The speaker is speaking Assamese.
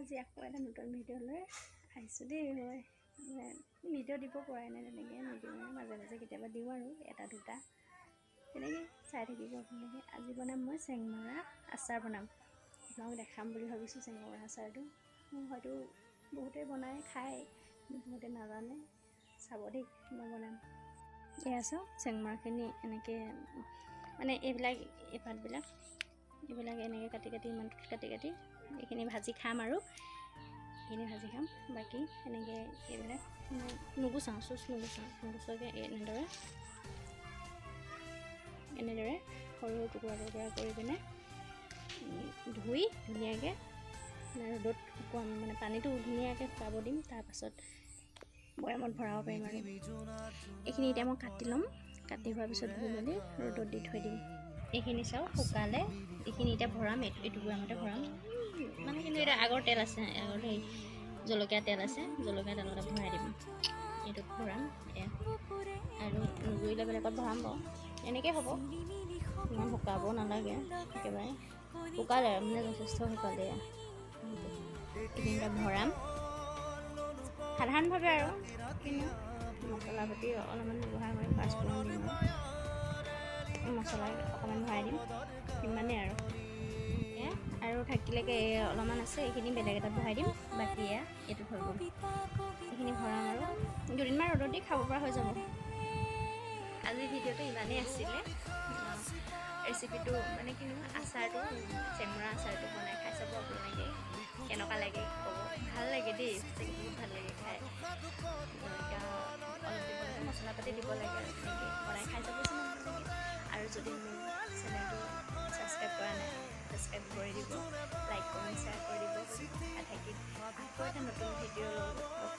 আজি আকৌ এটা নতুন ভিডিঅ' লৈ আহিছোঁ দেই। মই ভিডিঅ' দিব পৰাই নাই, তেনেকৈ নিদিওঁ, মাজে মাজে কেতিয়াবা দিওঁ আৰু এটা দুটা তেনেকৈ চাই থাকিব আপোনালোকে। আজি বনাম মই চেংমৰা আচাৰ বনাম, আপোনালোকক দেখাম বুলি ভাবিছোঁ। চেংমৰা আচাৰটো হয়তো বহুতে বনাই খায়, বহুতে নাজানে। চাব দেই, মই বনাম। এয়া চাওঁ, চেংমৰাখিনি এনেকৈ মানে এইবিলাক এই পাতবিলাক এইবিলাক এনেকৈ কাটি ইমানটোত কাটি এইখিনি ভাজি খাম আৰু এইখিনি ভাজি খাম। বাকী এনেকৈ এইবিলাক নুগুচাওঁ, চুচ নুগুচোৱাকৈ এনেদৰে সৰু টুকুৰা কৰি পিনে ধুই ধুনীয়াকৈ ৰ'দত শুকুৱাম, মানে পানীটো ধুনীয়াকৈ শুকাব দিম। তাৰপাছত বৈয়ামত ভৰাব পাৰিম আৰু এইখিনি এতিয়া মই কাটি ল'ম। কাটি হোৱাৰ পিছত ধুই মেলি ৰ'দত দি থৈ দিম। এইখিনি চাওঁ শুকালে, এইখিনি এতিয়া ভৰাম, এইটো বৈয়ামতে ভৰাম। মানে কিন্তু এতিয়া আগৰ তেল আছে, আগৰ সেই জলকীয়া তেল আছে, জলকীয়া তেলতে ভৰাই দিম। এইটোত ভৰাম এয়া, আৰু নুজুৰিলে বেলেগত ভৰাম বাৰু। এনেকৈ হ'ব, ইমান শুকাব নালাগে একেবাৰে। শুকালে মানে যথেষ্ট শুকালে। এইখিনি এতিয়া ভৰাম সাধাৰণভাৱে আৰু, কিন্তু মছলা পাতি অলপমান ব্যৱহাৰ কৰিম। পাঁচফোৰণ দিম আৰু মছলা অকণমান ভৰাই দিম, সিমানেই আৰু। আৰু থাকিলেকে অলপমান আছে, এইখিনি বেলেগ এটাত ভৰাই দিম। বাকী এইটোত হৈ গ'ল। এইখিনি ভৰাম আৰু দুদিনমান ৰ'দত দি খাব পৰা হৈ যাব। আজি ভিডিঅ'টো ইমানেই আছিলে। ৰেচিপিটো মানে কিনো, আচাৰটো চেংমৰা আচাৰটো বনাই খাই চাব আপোনালোকে, কেনেকুৱা লাগে ক'ব। ভাল লাগে দেই, বহুত ভাল লাগে খাই। জলকীয়া অলপ দিব লাগে, মছলা পাতি দিব লাগে আৰু তেনেকৈ বনাই খাই চাবচোন আপোনালোকে। আৰু যদি মোৰ চেনেলটো ছাবস্ক্ৰাইব কৰা নাই, ছাবস্ক্ৰাইব কৰি দিব, লাইক কমেণ্ট শ্বেয়াৰ কৰি দিব। থাকিল আকৌ এটা নতুন ভিডিঅ' লগ